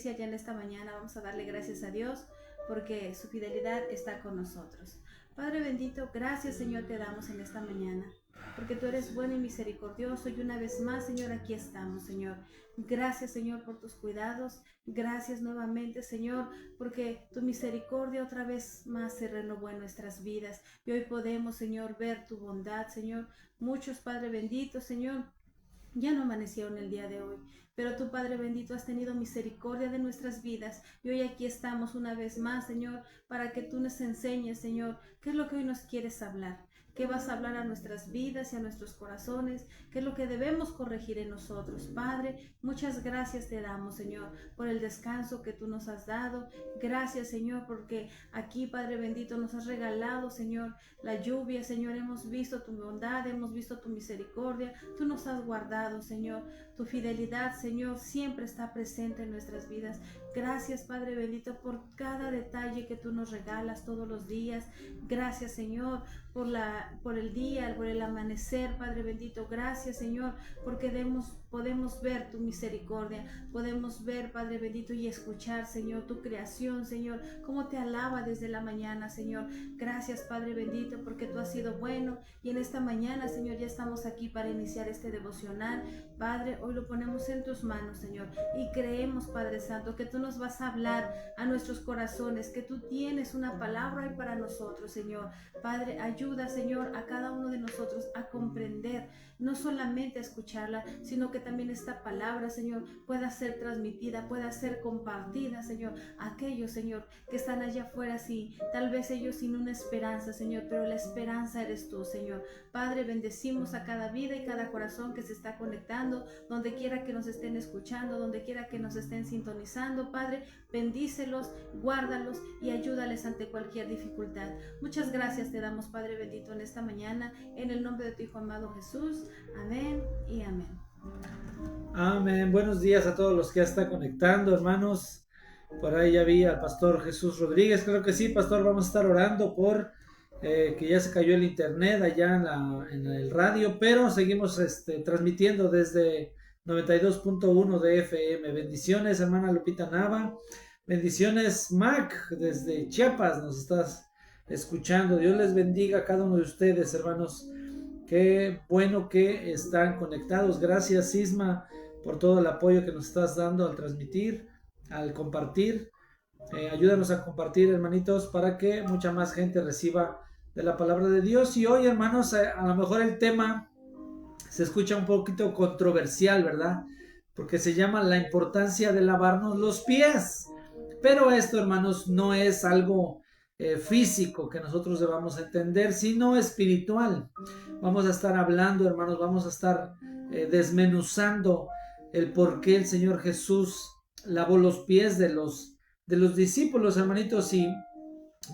justicia ya en esta mañana. Vamos a darle gracias a Dios porque su fidelidad está con nosotros. Padre bendito, gracias Señor te damos en esta mañana, porque tú eres bueno y misericordioso, y una vez más, Señor, aquí estamos, Señor. Gracias, Señor, por tus cuidados. Gracias nuevamente, Señor, porque tu misericordia otra vez más se renovó en nuestras vidas. Y hoy podemos, Señor, ver tu bondad, Señor. Muchos, Padre bendito, Señor, ya no amanecieron el día de hoy, pero tú, Padre bendito, has tenido misericordia de nuestras vidas, y hoy aquí estamos una vez más, Señor, para que tú nos enseñes, Señor, qué es lo que hoy nos quieres hablar. ¿Qué vas a hablar a nuestras vidas y a nuestros corazones? ¿Qué es lo que debemos corregir en nosotros? Padre, muchas gracias te damos, Señor, por el descanso que tú nos has dado. Gracias, Señor, porque aquí, Padre bendito, nos has regalado, Señor, la lluvia. Señor, hemos visto tu bondad, hemos visto tu misericordia. Tú nos has guardado, Señor. Tu fidelidad, Señor, siempre está presente en nuestras vidas. Gracias, Padre bendito, por cada detalle que tú nos regalas todos los días. Gracias, Señor, por el día, por el amanecer, Padre bendito. Gracias, Señor, porque podemos ver tu misericordia, podemos ver, Padre bendito, y escuchar, Señor, tu creación, Señor, cómo te alaba desde la mañana, Señor. Gracias, Padre bendito, porque tú has sido bueno, y en esta mañana, Señor, ya estamos aquí para iniciar este devocional. Padre, hoy lo ponemos en tus manos, Señor, y creemos, Padre Santo, que tú nos vas a hablar a nuestros corazones, que tú tienes una palabra ahí para nosotros, Señor. Padre, ayuda, Señor, a cada uno de nosotros a comprender, no solamente a escucharla, sino que también esta palabra, Señor, pueda ser transmitida, pueda ser compartida, Señor, a aquellos, Señor, que están allá afuera, sí, tal vez ellos sin una esperanza, Señor, pero la esperanza eres tú, Señor. Padre, bendecimos a cada vida y cada corazón que se está conectando, donde quiera que nos estén escuchando, donde quiera que nos estén sintonizando. Padre, bendícelos, guárdalos y ayúdales ante cualquier dificultad. Muchas gracias te damos, Padre bendito, en esta mañana, en el nombre de tu Hijo amado Jesús. Amén y amén. Amén. Buenos días a todos los que ya están conectando, hermanos. Por ahí ya vi al pastor Jesús Rodríguez. Creo que sí, pastor. Vamos a estar orando por que ya se cayó el internet allá en el radio, pero seguimos transmitiendo desde 92.1 de FM. Bendiciones, hermana Lupita Nava. Bendiciones, Mac, desde Chiapas nos estás escuchando. Dios les bendiga a cada uno de ustedes, hermanos. Qué bueno que están conectados. Gracias, Sisma, por todo el apoyo que nos estás dando al transmitir, al compartir. Ayúdanos a compartir, hermanitos, para que mucha más gente reciba de la palabra de Dios. Y hoy, hermanos, a lo mejor el tema se escucha un poquito controversial, ¿verdad? Porque se llama la importancia de lavarnos los pies. Pero esto, hermanos, no es algo físico que nosotros debamos entender, sino espiritual. Vamos a estar hablando, hermanos, vamos a estar desmenuzando el por qué el Señor Jesús lavó los pies de los discípulos, hermanitos, y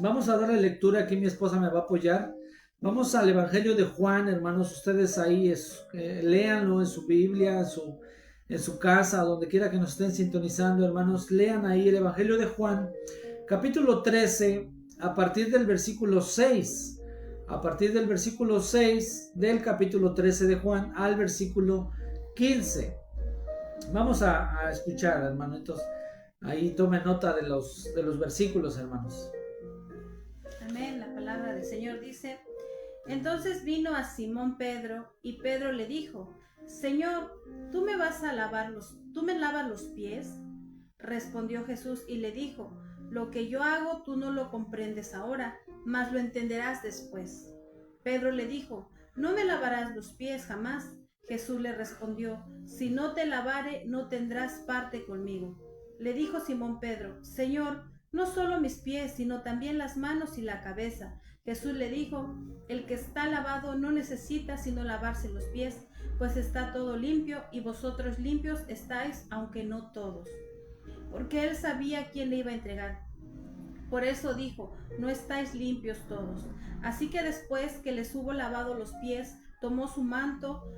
vamos a darle lectura. Aquí mi esposa me va a apoyar. Vamos al Evangelio de Juan, hermanos. Ustedes ahí léanlo en su Biblia, en su casa, donde quiera que nos estén sintonizando, hermanos. Lean ahí el Evangelio de Juan, capítulo 13, a partir del versículo 6. A partir del versículo 6 del capítulo 13 de Juan al versículo 15. Vamos a escuchar, hermanos. Entonces, ahí tomen nota de los versículos, hermanos. Amén. La palabra del Señor dice: entonces vino a Simón Pedro, y Pedro le dijo: Señor, ¿tú me lavas los pies? Respondió Jesús y le dijo: lo que yo hago tú no lo comprendes ahora, mas lo entenderás después. Pedro le dijo: no me lavarás los pies jamás. Jesús le respondió: si no te lavare, no tendrás parte conmigo. Le dijo Simón Pedro: Señor, no solo mis pies, sino también las manos y la cabeza. Jesús le dijo: el que está lavado no necesita sino lavarse los pies, pues está todo limpio, y vosotros limpios estáis, aunque no todos. Porque él sabía quién le iba a entregar. Por eso dijo: no estáis limpios todos. Así que después que les hubo lavado los pies, tomó su manto,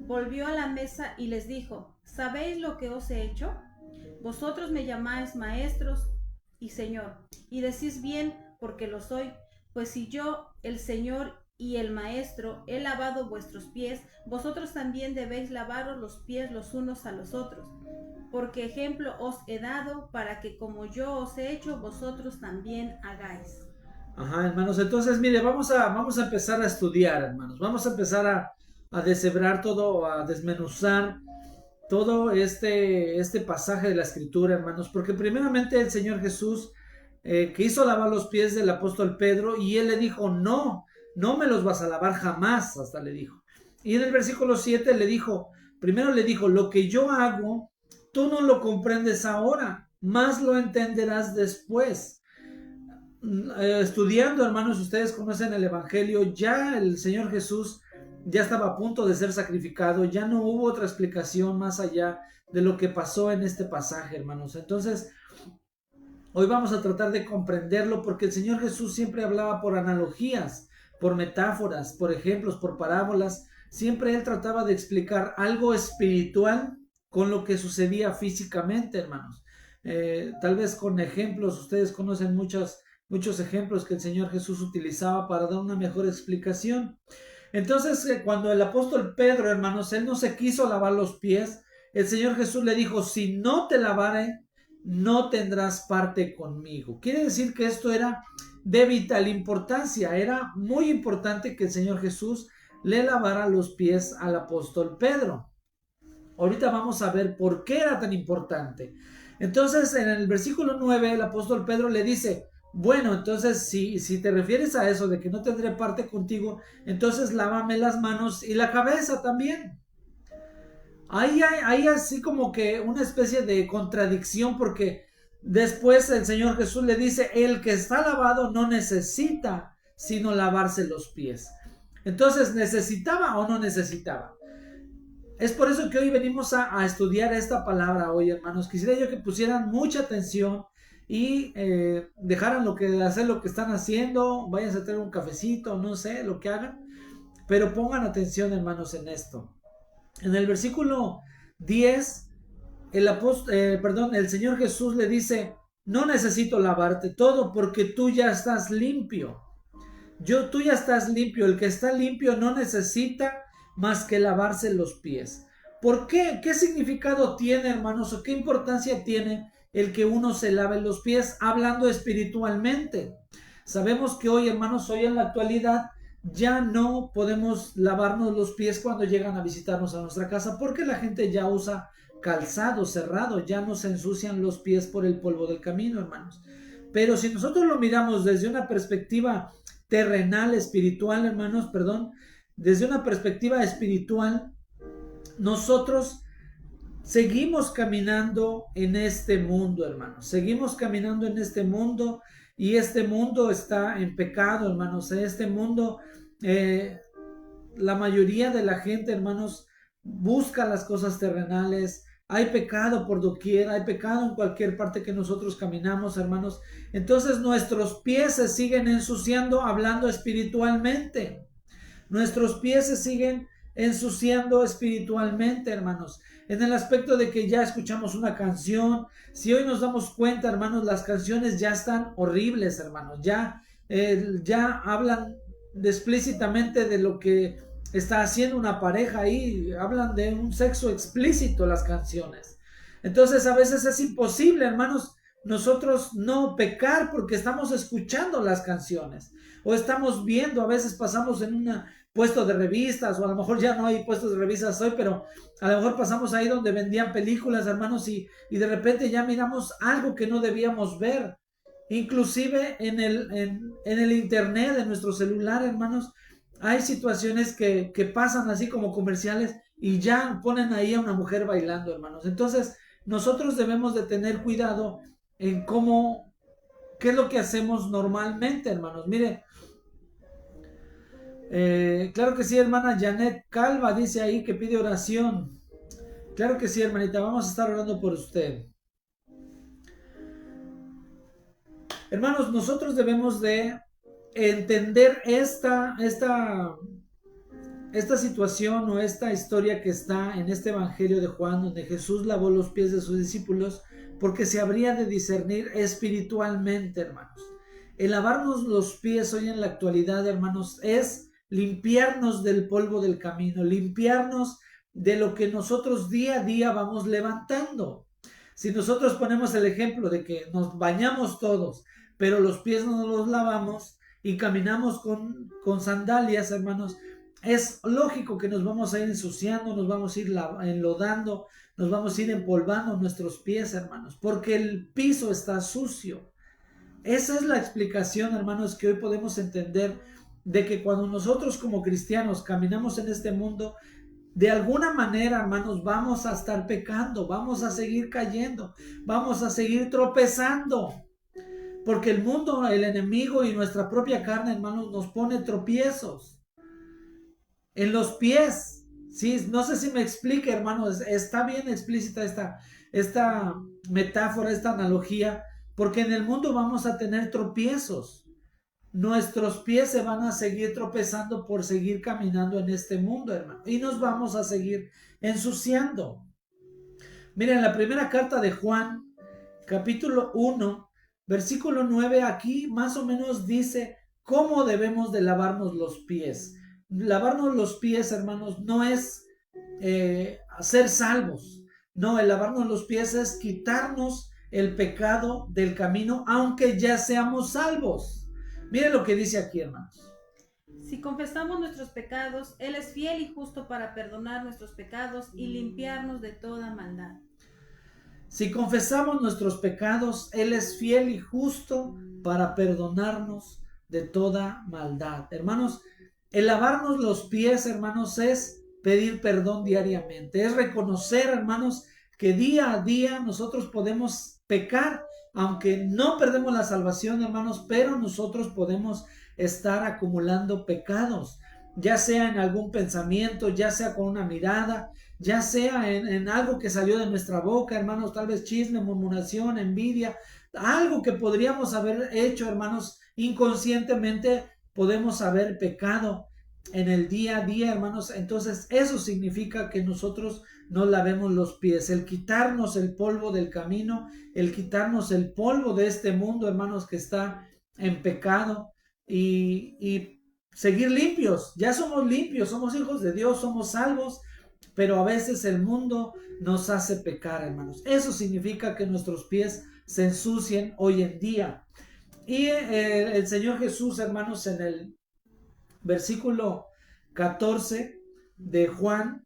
volvió a la mesa y les dijo: ¿sabéis lo que os he hecho? Vosotros me llamáis maestros y Señor, y decís bien, porque lo soy. Pues si yo, el Señor y el Maestro, he lavado vuestros pies, vosotros también debéis lavaros los pies los unos a los otros. Porque ejemplo os he dado para que como yo os he hecho, vosotros también hagáis. Ajá, hermanos, entonces mire, vamos a empezar a estudiar, hermanos, vamos a empezar a deshebrar todo, a desmenuzar todo este pasaje de la escritura, hermanos, porque primeramente el Señor Jesús quiso lavar los pies del apóstol Pedro y él le dijo, no me los vas a lavar jamás, hasta le dijo. Y en el versículo 7 le dijo, primero le dijo, lo que yo hago, tú no lo comprendes ahora, más lo entenderás después. Estudiando, hermanos, ustedes conocen el Evangelio, ya el Señor Jesús ya estaba a punto de ser sacrificado, ya no hubo otra explicación más allá de lo que pasó en este pasaje, hermanos. Entonces, hoy vamos a tratar de comprenderlo porque el Señor Jesús siempre hablaba por analogías, por metáforas, por ejemplos, por parábolas. Siempre Él trataba de explicar algo espiritual con lo que sucedía físicamente, hermanos. Tal vez con ejemplos, ustedes conocen muchos ejemplos que el Señor Jesús utilizaba para dar una mejor explicación. Entonces, cuando el apóstol Pedro, hermanos, él no se quiso lavar los pies, el Señor Jesús le dijo, si no te lavare, no tendrás parte conmigo. Quiere decir que esto era de vital importancia, era muy importante que el Señor Jesús le lavara los pies al apóstol Pedro. Ahorita vamos a ver por qué era tan importante. Entonces, en el versículo 9, el apóstol Pedro le dice, bueno, entonces si te refieres a eso de que no tendré parte contigo, entonces lávame las manos y la cabeza también. Ahí hay así como que una especie de contradicción porque después el Señor Jesús le dice, el que está lavado no necesita sino lavarse los pies. Entonces, ¿necesitaba o no necesitaba? Es por eso que hoy venimos a estudiar esta palabra hoy, hermanos. Quisiera yo que pusieran mucha atención y dejaran hacer lo que están haciendo, vayan a traer un cafecito, no sé, lo que hagan, pero pongan atención, hermanos, en esto. En el versículo 10, el Señor Jesús le dice, no necesito lavarte todo porque tú ya estás limpio. Tú ya estás limpio, el que está limpio no necesita más que lavarse los pies. ¿Por qué? ¿Qué significado tiene, hermanos? ¿O qué importancia tiene el que uno se lave los pies hablando espiritualmente? Sabemos que hoy, hermanos, hoy en la actualidad ya no podemos lavarnos los pies cuando llegan a visitarnos a nuestra casa porque la gente ya usa calzado cerrado, ya no se ensucian los pies por el polvo del camino, hermanos. Pero si nosotros lo miramos desde una perspectiva terrenal, espiritual, hermanos, desde una perspectiva espiritual, nosotros seguimos caminando en este mundo, hermanos. Seguimos caminando en este mundo y este mundo está en pecado, hermanos. Este mundo, la mayoría de la gente, hermanos, busca las cosas terrenales. Hay pecado por doquier, hay pecado en cualquier parte que nosotros caminamos, hermanos. Entonces nuestros pies se siguen ensuciando hablando espiritualmente. Nuestros pies se siguen ensuciando espiritualmente, hermanos. En el aspecto de que ya escuchamos una canción. Si hoy nos damos cuenta, hermanos, las canciones ya están horribles, hermanos. Ya hablan explícitamente de lo que está haciendo una pareja ahí. Hablan de un sexo explícito las canciones. Entonces a veces es imposible, hermanos, nosotros no pecar porque estamos escuchando las canciones o estamos viendo, a veces pasamos en un puesto de revistas, o a lo mejor ya no hay puestos de revistas hoy, pero a lo mejor pasamos ahí donde vendían películas, hermanos, y de repente ya miramos algo que no debíamos ver. Inclusive en el internet, en nuestro celular, hermanos, hay situaciones que pasan así como comerciales y ya ponen ahí a una mujer bailando, hermanos. Entonces nosotros debemos de tener cuidado en qué es lo que hacemos normalmente, hermanos. Mire, claro que sí, hermana Janet Calva dice ahí que pide oración. Claro que sí, hermanita, vamos a estar orando por usted. Hermanos, nosotros debemos de entender esta situación o esta historia que está en este Evangelio de Juan, donde Jesús lavó los pies de sus discípulos, porque se habría de discernir espiritualmente, hermanos. El lavarnos los pies hoy en la actualidad, hermanos, es limpiarnos del polvo del camino, limpiarnos de lo que nosotros día a día vamos levantando. Si nosotros ponemos el ejemplo de que nos bañamos todos, pero los pies no nos los lavamos y caminamos con sandalias, hermanos, es lógico que nos vamos a ir ensuciando, nos vamos a ir enlodando, nos vamos a ir empolvando nuestros pies, hermanos, porque el piso está sucio. Esa es la explicación, hermanos, que hoy podemos entender de que cuando nosotros como cristianos caminamos en este mundo, de alguna manera, hermanos, vamos a estar pecando, vamos a seguir cayendo, vamos a seguir tropezando. Porque el mundo, el enemigo y nuestra propia carne, hermanos, nos pone tropiezos en los pies. Sí, no sé si me explique, hermanos, está bien explícita esta metáfora, esta analogía, porque en el mundo vamos a tener tropiezos. Nuestros pies se van a seguir tropezando por seguir caminando en este mundo, hermano, y nos vamos a seguir ensuciando. Miren, la primera carta de Juan, capítulo 1, versículo 9, aquí más o menos dice cómo debemos de lavarnos los pies. Lavarnos los pies, hermanos, no es ser salvos. No, el lavarnos los pies es quitarnos el pecado del camino, aunque ya seamos salvos. Miren lo que dice aquí, hermanos. Si confesamos nuestros pecados, Él es fiel y justo para perdonar nuestros pecados y limpiarnos de toda maldad. Si confesamos nuestros pecados, Él es fiel y justo para perdonarnos de toda maldad. Hermanos, el lavarnos los pies, hermanos, es pedir perdón diariamente. Es reconocer, hermanos, que día a día nosotros podemos pecar, aunque no perdemos la salvación, hermanos, pero nosotros podemos estar acumulando pecados, ya sea en algún pensamiento, ya sea con una mirada, ya sea en algo que salió de nuestra boca, hermanos, tal vez chisme, murmuración, envidia, algo que podríamos haber hecho, hermanos, inconscientemente podemos haber pecado en el día a día, hermanos. Entonces eso significa que nosotros nos lavemos los pies, el quitarnos el polvo del camino, el quitarnos el polvo de este mundo, hermanos, que está en pecado, y seguir limpios. Ya somos limpios, somos hijos de Dios, somos salvos, pero a veces el mundo nos hace pecar, hermanos. Eso significa que nuestros pies se ensucien hoy en día. Y el Señor Jesús, hermanos, en el versículo 14 de Juan,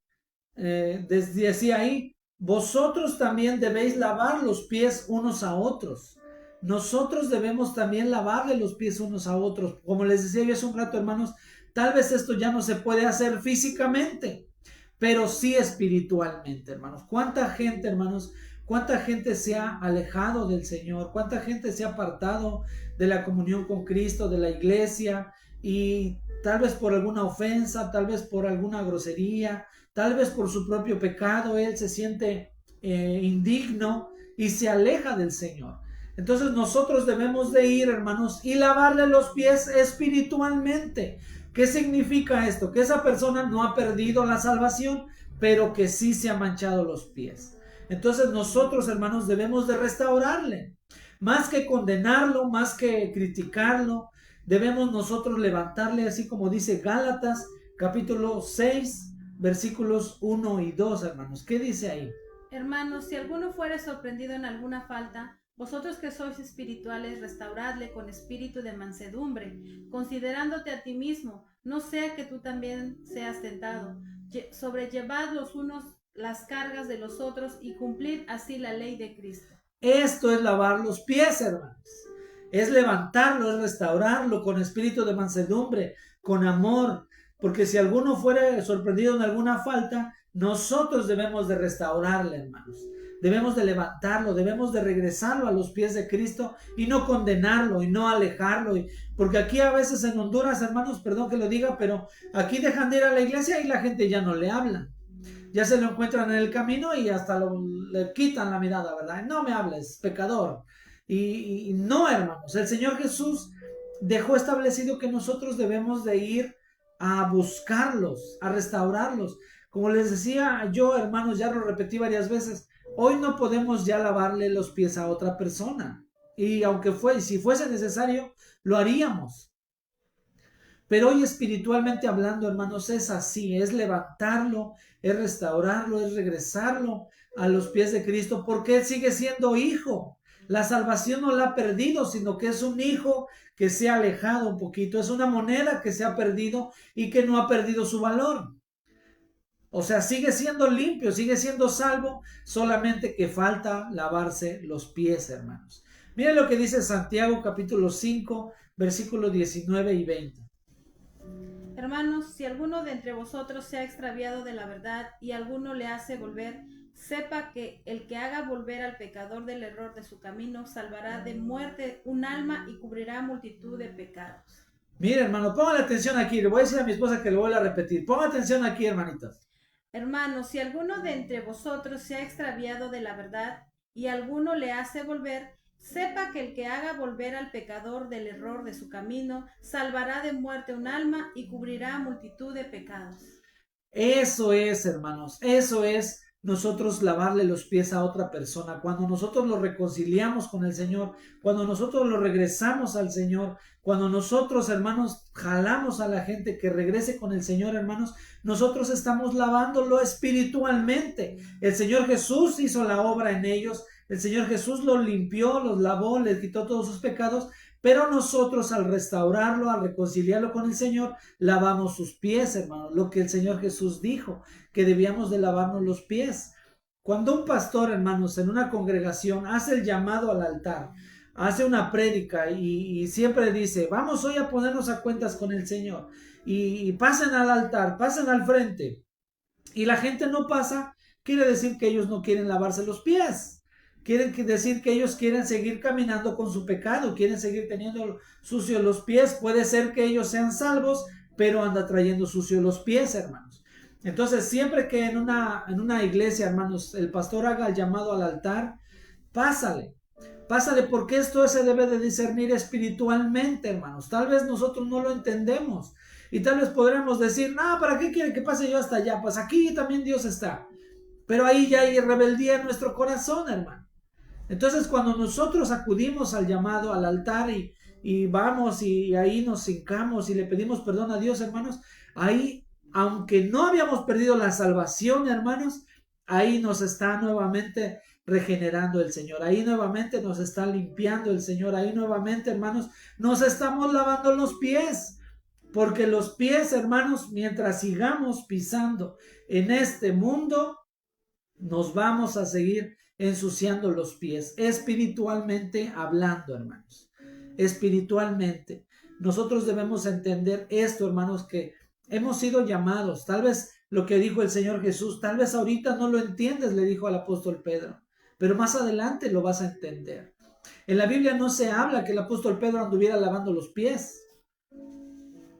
decía ahí: vosotros también debéis lavar los pies unos a otros. Nosotros debemos también lavarle los pies unos a otros. Como les decía yo hace un rato, hermanos, tal vez esto ya no se puede hacer físicamente, pero sí espiritualmente, hermanos. ¿Cuánta gente, hermanos, cuánta gente se ha alejado del Señor? ¿Cuánta gente se ha apartado de la comunión con Cristo, de la iglesia? Y tal vez por alguna ofensa, tal vez por alguna grosería, tal vez por su propio pecado, él se siente indigno y se aleja del Señor. Entonces nosotros debemos de ir, hermanos, y lavarle los pies espiritualmente. ¿Qué significa esto? Que esa persona no ha perdido la salvación, pero que sí se ha manchado los pies. Entonces nosotros, hermanos, debemos de restaurarle. Más que condenarlo, más que criticarlo, debemos nosotros levantarle, así como dice Gálatas, capítulo 6, versículos 1 y 2, hermanos. ¿Qué dice ahí? Hermanos, si alguno fuere sorprendido en alguna falta, vosotros que sois espirituales, restauradle con espíritu de mansedumbre, considerándote a ti mismo, no sea que tú también seas tentado. Sobrellevad los unos las cargas de los otros y cumplid así la ley de Cristo. Esto es lavar los pies, hermanos. Es levantarlo, es restaurarlo con espíritu de mansedumbre, con amor. Porque si alguno fuere sorprendido en alguna falta, nosotros debemos de restaurarle, hermanos. Debemos de levantarlo, debemos de regresarlo a los pies de Cristo y no condenarlo y no alejarlo. Porque aquí a veces en Honduras, hermanos, perdón que lo diga, pero aquí dejan de ir a la iglesia y la gente ya no le habla. Ya se lo encuentran en el camino y hasta le quitan la mirada, ¿verdad? No me hables, pecador. Y no, hermanos, el Señor Jesús dejó establecido que nosotros debemos de ir a buscarlos, a restaurarlos. Como les decía yo, hermanos, ya lo repetí varias veces, hoy no podemos ya lavarle los pies a otra persona. Y aunque si fuese necesario, lo haríamos. Pero hoy espiritualmente hablando, hermanos, es así, es levantarlo, es restaurarlo, es regresarlo a los pies de Cristo, porque Él sigue siendo hijo. La salvación no la ha perdido, sino que es un hijo que se ha alejado un poquito, es una moneda que se ha perdido y que no ha perdido su valor. O sea, sigue siendo limpio, sigue siendo salvo, solamente que falta lavarse los pies, hermanos. Miren lo que dice Santiago capítulo 5, versículos 19 y 20. Hermanos, si alguno de entre vosotros se ha extraviado de la verdad y alguno le hace volver, sepa que el que haga volver al pecador del error de su camino salvará de muerte un alma y cubrirá multitud de pecados. Mire, hermano, pongan atención aquí. Le voy a decir a mi esposa que lo voy a repetir. Pongan atención aquí, hermanitas. Hermanos, si alguno de entre vosotros se ha extraviado de la verdad y alguno le hace volver, sepa que el que haga volver al pecador del error de su camino salvará de muerte un alma y cubrirá multitud de pecados. Eso es, hermanos, eso es nosotros lavarle los pies a otra persona. Cuando nosotros lo reconciliamos con el Señor, cuando nosotros lo regresamos al Señor, cuando nosotros, hermanos, jalamos a la gente que regrese con el Señor, hermanos, nosotros estamos lavándolo espiritualmente. El Señor Jesús hizo la obra en ellos. El Señor Jesús los limpió, los lavó, les quitó todos sus pecados, pero nosotros al restaurarlo, al reconciliarlo con el Señor, lavamos sus pies, hermanos. Lo que el Señor Jesús dijo, que debíamos de lavarnos los pies. Cuando un pastor, hermanos, en una congregación hace el llamado al altar, hace una prédica y siempre dice, vamos hoy a ponernos a cuentas con el Señor, y pasen al altar, pasen al frente, y la gente no pasa, quiere decir que ellos no quieren lavarse los pies. Quieren decir que ellos quieren seguir caminando con su pecado, quieren seguir teniendo sucios los pies. Puede ser que ellos sean salvos, pero anda trayendo sucios los pies, hermanos. Entonces, siempre que en una iglesia, hermanos, el pastor haga el llamado al altar, pásale, porque esto se debe de discernir espiritualmente, hermanos. Tal vez nosotros no lo entendemos y tal vez podremos decir, no, ¿para qué quiere que pase yo hasta allá? Pues aquí también Dios está. Pero ahí ya hay rebeldía en nuestro corazón, hermano. Entonces, cuando nosotros acudimos al llamado, al altar y vamos y ahí nos hincamos y le pedimos perdón a Dios, hermanos, ahí, aunque no habíamos perdido la salvación, hermanos, ahí nos está nuevamente regenerando el Señor, ahí nuevamente nos está limpiando el Señor, ahí nuevamente, hermanos, nos estamos lavando los pies, porque los pies, hermanos, mientras sigamos pisando en este mundo, nos vamos a seguir ensuciando los pies, espiritualmente hablando, hermanos. Espiritualmente. Nosotros debemos entender esto, hermanos, que hemos sido llamados. Tal vez lo que dijo el Señor Jesús, tal vez ahorita no lo entiendes, le dijo al apóstol Pedro, pero más adelante lo vas a entender. En la Biblia no se habla que el apóstol Pedro anduviera lavando los pies,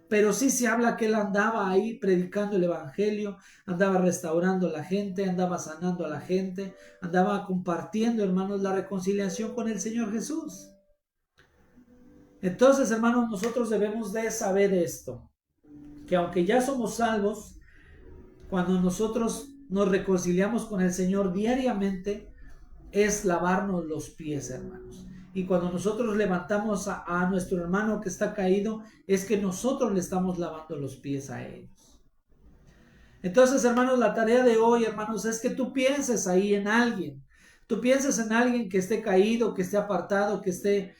pero sí se habla que él andaba ahí predicando el evangelio, andaba restaurando a la gente, andaba sanando a la gente, andaba compartiendo, hermanos, la reconciliación con el Señor Jesús. Entonces, hermanos, nosotros debemos de saber esto, que aunque ya somos salvos, cuando nosotros nos reconciliamos con el Señor diariamente, es lavarnos los pies, hermanos. Y cuando nosotros levantamos a nuestro hermano que está caído, es que nosotros le estamos lavando los pies a ellos. Entonces, hermanos, la tarea de hoy, hermanos, es que tú pienses ahí en alguien. Tú pienses en alguien que esté caído, que esté apartado, que esté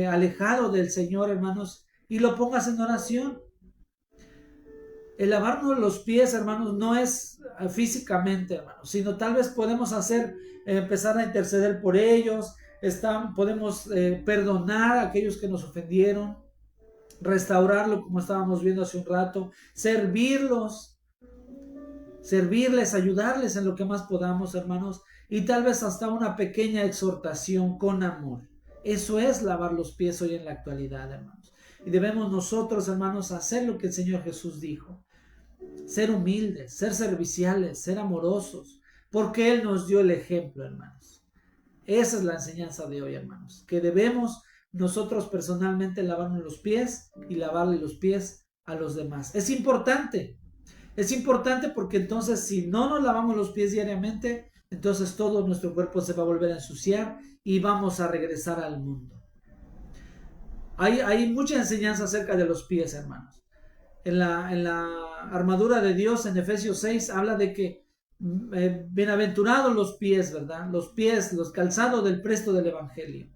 alejado del Señor, hermanos, y lo pongas en oración. El lavarnos los pies, hermanos, no es físicamente, hermanos, sino tal vez podemos empezar a interceder por ellos. Podemos perdonar a aquellos que nos ofendieron, restaurarlo como estábamos viendo hace un rato, servirles, ayudarles en lo que más podamos, hermanos, y tal vez hasta una pequeña exhortación con amor. Eso es lavar los pies hoy en la actualidad, hermanos. Y debemos nosotros, hermanos, hacer lo que el Señor Jesús dijo. Ser humildes, ser serviciales, ser amorosos, porque Él nos dio el ejemplo, hermanos. Esa es la enseñanza de hoy, hermanos, que debemos nosotros personalmente lavarnos los pies y lavarle los pies a los demás. Es importante porque entonces si no nos lavamos los pies diariamente, entonces todo nuestro cuerpo se va a volver a ensuciar y vamos a regresar al mundo. Hay mucha enseñanza acerca de los pies, hermanos. en la armadura de Dios en Efesios 6 habla de que bienaventurados los pies, ¿verdad? Los pies, los calzados del presto del evangelio.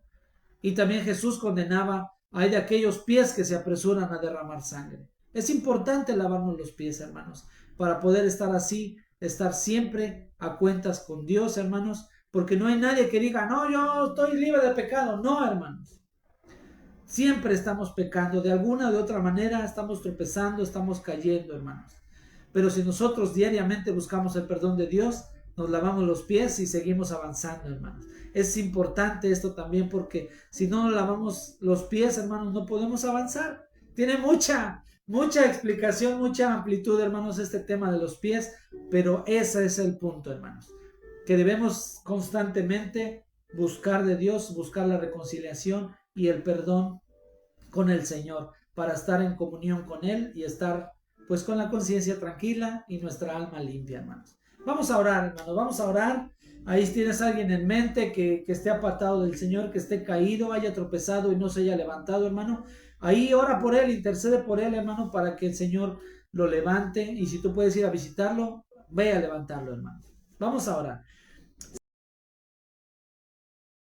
Y también Jesús condenaba, hay de aquellos pies que se apresuran a derramar sangre. Es importante lavarnos los pies, hermanos, para poder estar así, estar siempre a cuentas con Dios, hermanos, porque no hay nadie que diga, no, yo estoy libre de pecado. No, hermanos. Siempre estamos pecando, de alguna o de otra manera estamos tropezando, estamos cayendo, hermanos. Pero si nosotros diariamente buscamos el perdón de Dios, nos lavamos los pies y seguimos avanzando, hermanos. Es importante esto también porque si no nos lavamos los pies, hermanos, no podemos avanzar. Tiene mucha explicación, mucha amplitud, hermanos, este tema de los pies, pero ese es el punto, hermanos, que debemos constantemente buscar de Dios, buscar la reconciliación y el perdón con el Señor para estar en comunión con Él y estar pues con la conciencia tranquila y nuestra alma limpia, hermanos. Vamos a orar, hermanos, vamos a orar. Ahí tienes a alguien en mente que esté apartado del Señor, que esté caído, haya tropezado y no se haya levantado, hermano. Ahí ora por él, intercede por él, hermano, para que el Señor lo levante. Y si tú puedes ir a visitarlo, ve a levantarlo, hermano. Vamos a orar.